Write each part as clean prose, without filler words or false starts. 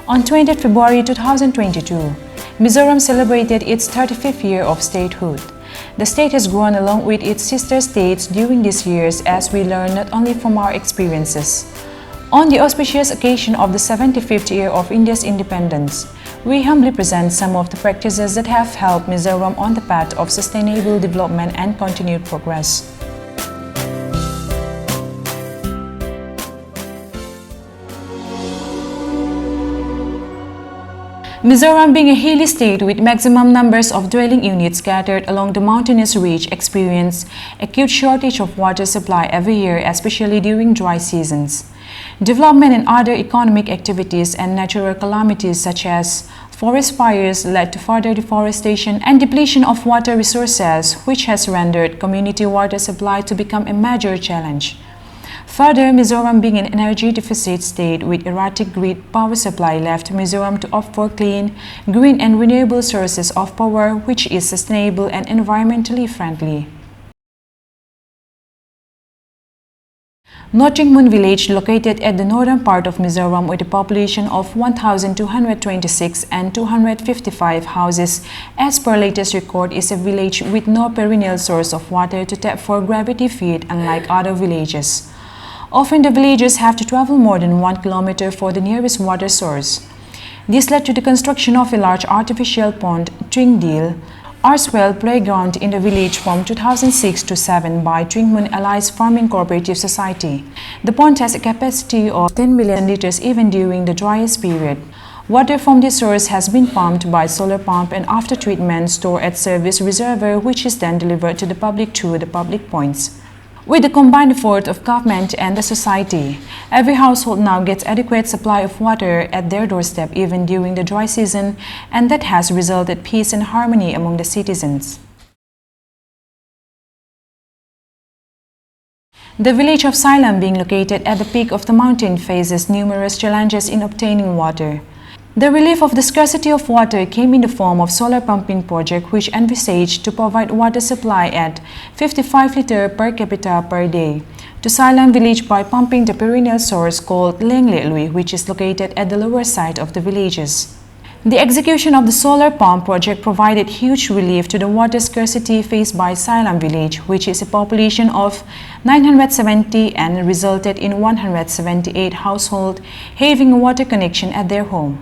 On 20 February 2022, Mizoram celebrated its 35th year of statehood. The state has grown along with its sister states during these years as we learn not only from our experiences. On the auspicious occasion of the 75th year of India's independence, we humbly present some of the practices that have helped Mizoram on the path of sustainable development and continued progress. Mizoram, being a hilly state with maximum numbers of dwelling units scattered along the mountainous ridge, experienced acute shortage of water supply every year, especially during dry seasons. Development and other economic activities and natural calamities such as forest fires led to further deforestation and depletion of water resources, which has rendered community water supply to become a major challenge. Further, Mizoram, being an energy deficit state with erratic grid power supply, left Mizoram to opt for clean, green and renewable sources of power which is sustainable and environmentally friendly. Notingmun village, located at the northern part of Mizoram with a population of 1,226 and 255 houses, as per latest record, is a village with no perennial source of water to tap for gravity feed, unlike other villages. Often the villagers have to travel more than 1 kilometer for the nearest water source. This led to the construction of a large artificial pond, Tringdil, Arswell playground in the village from 2006 to 7 by Tringmun Allies Farming Cooperative Society. The pond has a capacity of 10 million liters even during the driest period. Water from this source has been pumped by solar pump and after treatment stored at service reservoir, which is then delivered to the public through the public points. With the combined effort of government and the society, every household now gets adequate supply of water at their doorstep even during the dry season, and that has resulted peace and harmony among the citizens. The village of Silam, being located at the peak of the mountain, faces numerous challenges in obtaining water. The relief of the scarcity of water came in the form of solar pumping project, which envisaged to provide water supply at 55 liters per capita per day to Silam village by pumping the perennial source called Lenglelui, which is located at the lower side of the villages. The execution of the solar pump project provided huge relief to the water scarcity faced by Silam village, which is a population of 970, and resulted in 178 households having a water connection at their home.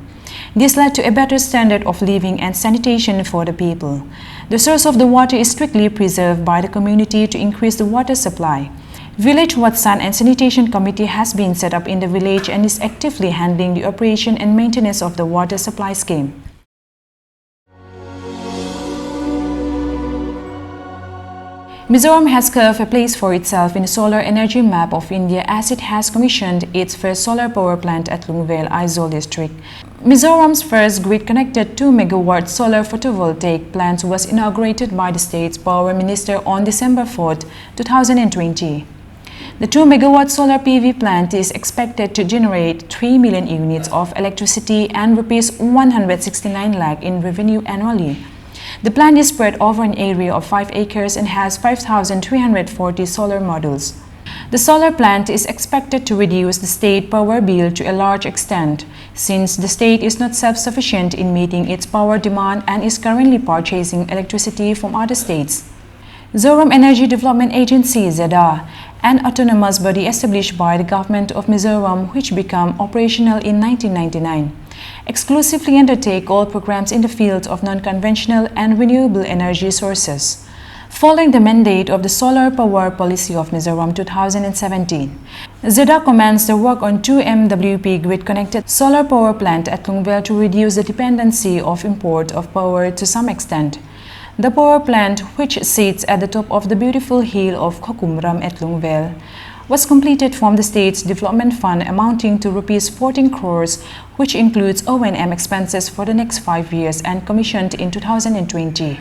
This led to a better standard of living and sanitation for the people. The source of the water is strictly preserved by the community to increase the water supply. Village Watsan and Sanitation Committee has been set up in the village and is actively handling the operation and maintenance of the water supply scheme. Mizoram has carved a place for itself in the solar energy map of India as it has commissioned its first solar power plant at Lungvel, Aizawl district. Mizoram's first grid-connected 2-megawatt solar photovoltaic plant was inaugurated by the state's power minister on December 4, 2020. The 2-megawatt solar PV plant is expected to generate 3 million units of electricity and Rs 169 lakh in revenue annually. The plant is spread over an area of 5 acres and has 5,340 solar modules. The solar plant is expected to reduce the state power bill to a large extent, since the state is not self-sufficient in meeting its power demand and is currently purchasing electricity from other states. Mizoram Energy Development Agency (ZEDA), an autonomous body established by the government of Mizoram, which became operational in 1999, exclusively undertake all programs in the field of non-conventional and renewable energy sources. Following the mandate of the Solar Power Policy of Mizoram 2017, ZEDA commenced the work on 2 MWP grid-connected solar power plant at Lungvel to reduce the dependency of import of power to some extent. The power plant, which sits at the top of the beautiful hill of Kokumram at Lungvel, was completed from the state's development fund amounting to Rs 14 crores, which includes O&M expenses for the next 5 years, and commissioned in 2020.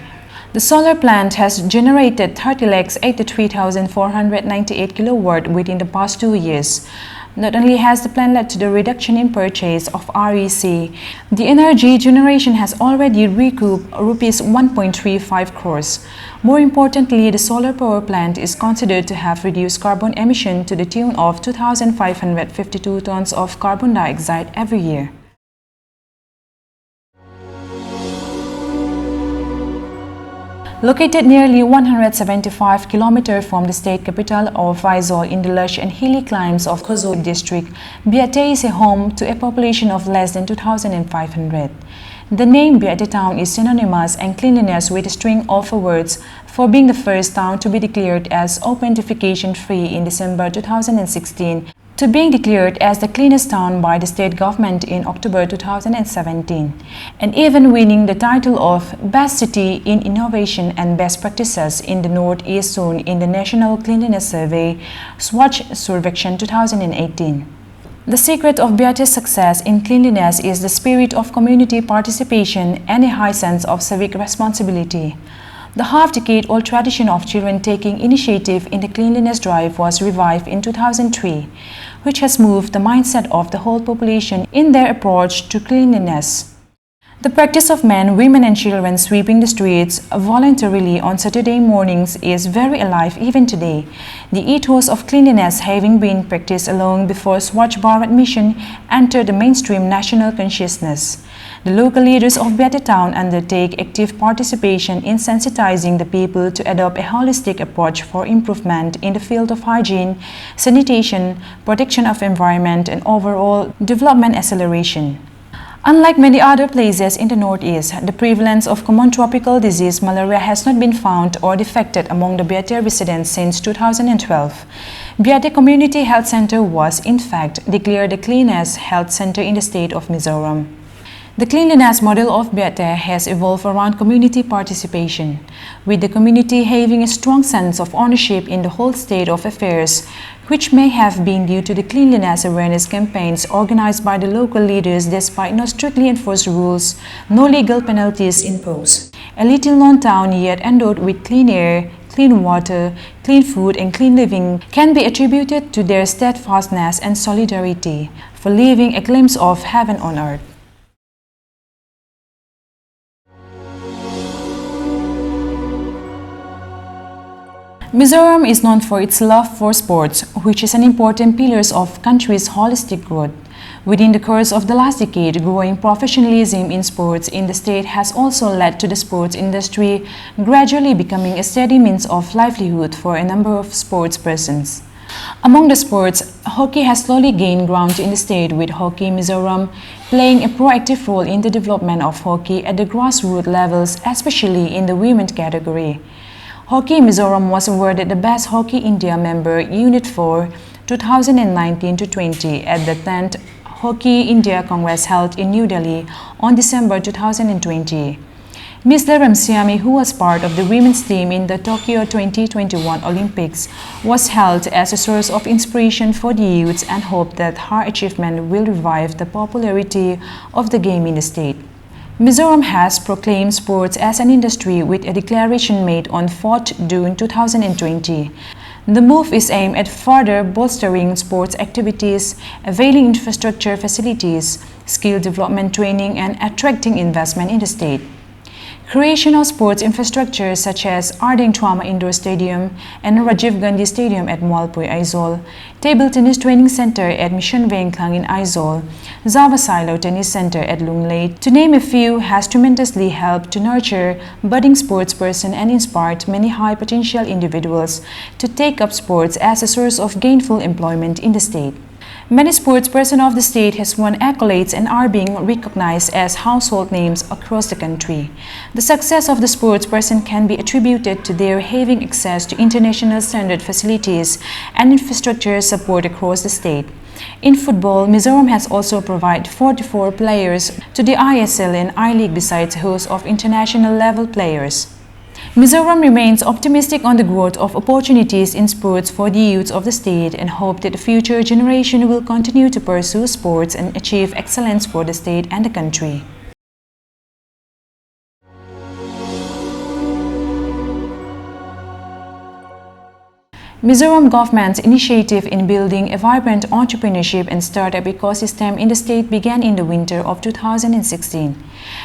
The solar plant has generated 30,83,498 kilowatt within the past 2 years. Not only has the plan led to the reduction in purchase of REC, the energy generation has already recouped Rs 1.35 crores. More importantly, the solar power plant is considered to have reduced carbon emission to the tune of 2,552 tons of carbon dioxide every year. Located nearly 175 km from the state capital of Aizawl in the lush and hilly climes of Kozhikode district, Biate is a home to a population of less than 2,500. The name Biate town is synonymous and cleanliness with a string of words for being the first town to be declared as open defecation free in December 2016 to being declared as the cleanest town by the state government in October 2017, and even winning the title of Best City in Innovation and Best Practices in the Northeast Zone in the National Cleanliness Survey, Swachh Survekshan 2018. The secret of Biate's success in cleanliness is the spirit of community participation and a high sense of civic responsibility. The half-decade-old tradition of children taking initiative in the cleanliness drive was revived in 2003, which has moved the mindset of the whole population in their approach to cleanliness. The practice of men, women and children sweeping the streets voluntarily on Saturday mornings is very alive even today, the ethos of cleanliness having been practiced long before Swachh Bharat mission entered the mainstream national consciousness. The local leaders of Biate town undertake active participation in sensitizing the people to adopt a holistic approach for improvement in the field of hygiene, sanitation, protection of environment and overall development acceleration. Unlike many other places in the Northeast, the prevalence of common tropical disease malaria has not been found or detected among the Biate residents since 2012. Biate Community Health Center was, in fact, declared the cleanest health center in the state of Mizoram. The cleanliness model of Biate has evolved around community participation, with the community having a strong sense of ownership in the whole state of affairs, which may have been due to the cleanliness awareness campaigns organized by the local leaders despite no strictly enforced rules, no legal penalties imposed. A little-known town yet endowed with clean air, clean water, clean food and clean living can be attributed to their steadfastness and solidarity for leaving a glimpse of heaven on earth. Mizoram is known for its love for sports, which is an important pillar of country's holistic growth. Within the course of the last decade, growing professionalism in sports in the state has also led to the sports industry gradually becoming a steady means of livelihood for a number of sports persons. Among the sports, hockey has slowly gained ground in the state, with Hockey Mizoram playing a proactive role in the development of hockey at the grassroots levels, especially in the women's category. Hockey Mizoram was awarded the Best Hockey India Member Unit for 2019-20 at the 10th Hockey India Congress held in New Delhi on December 2020. Ms. Ramsiami, who was part of the women's team in the Tokyo 2021 Olympics, was held as a source of inspiration for the youths and hoped that her achievement will revive the popularity of the game in the state. Mizoram has proclaimed sports as an industry with a declaration made on 4th June 2020. The move is aimed at further bolstering sports activities, availing infrastructure facilities, skill development training and attracting investment in the state. Creation of sports infrastructure such as Ardeng Trauma Indoor Stadium and Rajiv Gandhi Stadium at Mualpui, Aizawl, Table Tennis Training Center at Mission Vengklang in Aizawl, Java Silo Tennis Center at Lunglei, to name a few, has tremendously helped to nurture budding sportspersons and inspired many high-potential individuals to take up sports as a source of gainful employment in the state. Many sportspersons of the state has won accolades and are being recognized as household names across the country. The success of the sportsperson can be attributed to their having access to international standard facilities and infrastructure support across the state. In football, Mizoram has also provided 44 players to the ISL and I-League besides a host of international level players. Mizoram remains optimistic on the growth of opportunities in sports for the youth of the state and hope that the future generation will continue to pursue sports and achieve excellence for the state and the country. Mizoram government's initiative in building a vibrant entrepreneurship and startup ecosystem in the state began in the winter of 2016,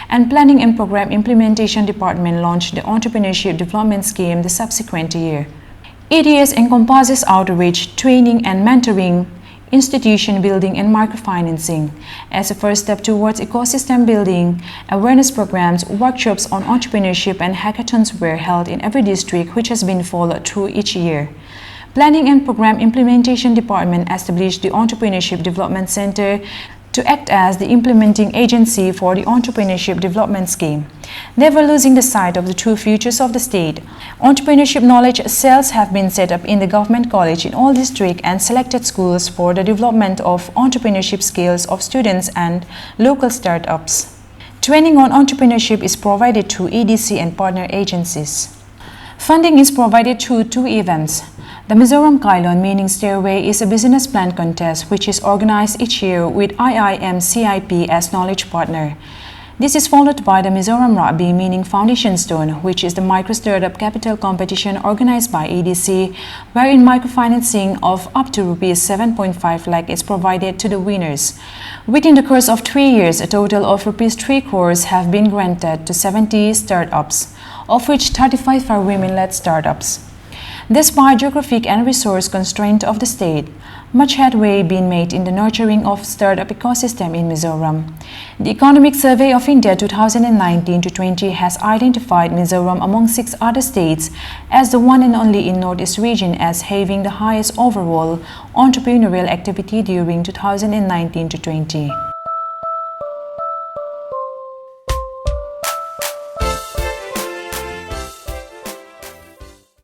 and Planning and Program Implementation Department launched the Entrepreneurship Development Scheme the subsequent year. EDS encompasses outreach, training and mentoring institution building, and microfinancing. As a first step towards ecosystem building, awareness programs, workshops on entrepreneurship, and hackathons were held in every district, which has been followed through each year. Planning and Program Implementation Department established the Entrepreneurship Development Center to act as the implementing agency for the Entrepreneurship Development Scheme. Never losing the sight of the true futures of the state, entrepreneurship knowledge cells have been set up in the government college in all districts and selected schools for the development of entrepreneurship skills of students and local startups. Training on entrepreneurship is provided through EDC and partner agencies. Funding is provided through two events. The Mizoram Kailon, meaning Stairway, is a business plan contest which is organized each year with IIM-CIP as knowledge partner. This is followed by the Mizoram Rugby, meaning Foundation Stone, which is the micro startup capital competition organized by EDC, wherein microfinancing of up to Rs 7.5 lakh is provided to the winners. Within the course of 3 years, a total of Rs 3 crores have been granted to 70 startups, of which 35 are women-led startups. Despite geographic and resource constraints of the state, much headway been made in the nurturing of startup ecosystem in Mizoram. The Economic Survey of India 2019-20 has identified Mizoram among 6 other states as the one and only in Northeast region as having the highest overall entrepreneurial activity during 2019-20.